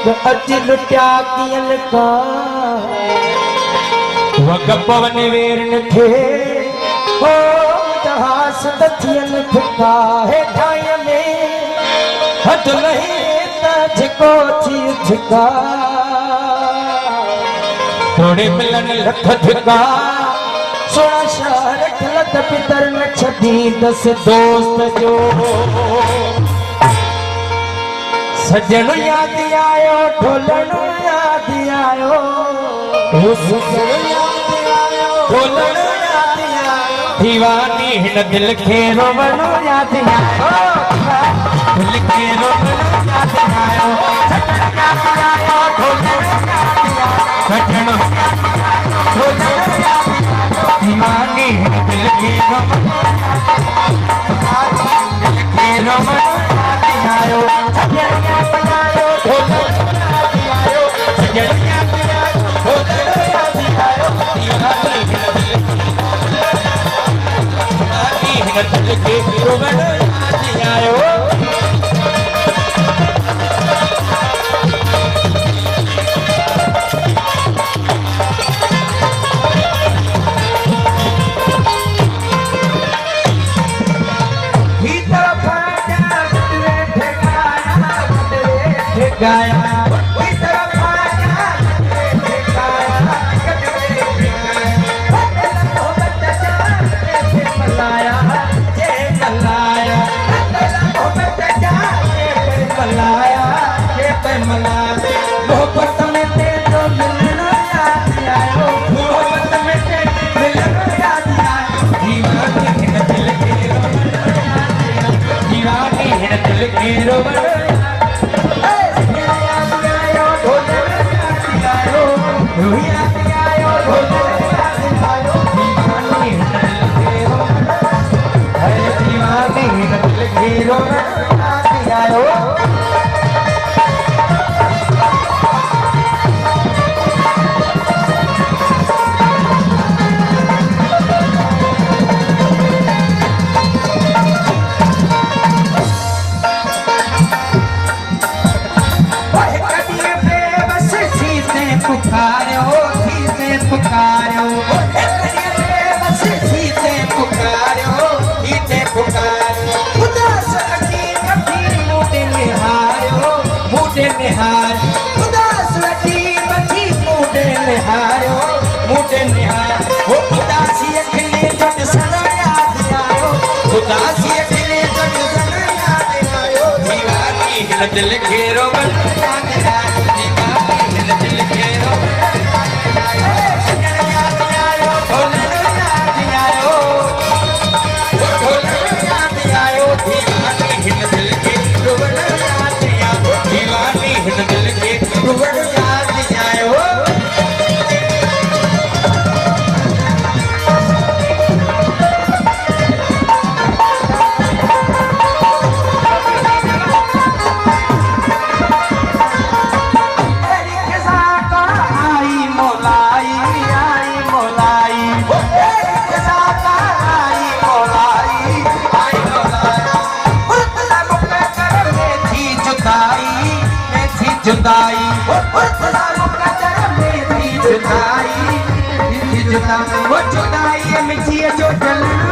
अति लुट्या कियल का वग पवन वेरन थे हो जहास दथियन फिका है ठाय में हट नहीं झको थी झका थोड़े मिलन लख झका सोना शहर खलत पितर न छदी 10 दोस्त जो सजन याद आयो ढोलन याद आयो सजन याद आयो ढोलन याद आयो दीवानी हिन दिल खे रोवण याद आयो दिल खे रोवण याद आयो सजन याद आयो ढोलन याद आयो सजन ढोलन याद आयो दीवानी हिन दिल खे रोवण दिल खे रोवण याद आयो गाया मोहब्बत में तेरे मिलना याद आयो मोहब्बत में तेरे मिलना याद आयो दीवानी है दिल के रोवण दीवानी है दिल के रोवण याद आयो ढोलन याद आयो याद आयो ढोलन याद आयो दीवानी है दिल के रोवण दीवानी है दिल के रोवण याद आयो दिल के रोवण याद आयो दीवानी है दिल के रोवण याद आयो ढोलन याद आयो ढोलन याद आयो दीवानी है दिल के रोवण याद आयो दीवानी है दिल के रोवण याद आयो जुदाई जुदाई जुदाई वो जुदाई मिठी जो जलना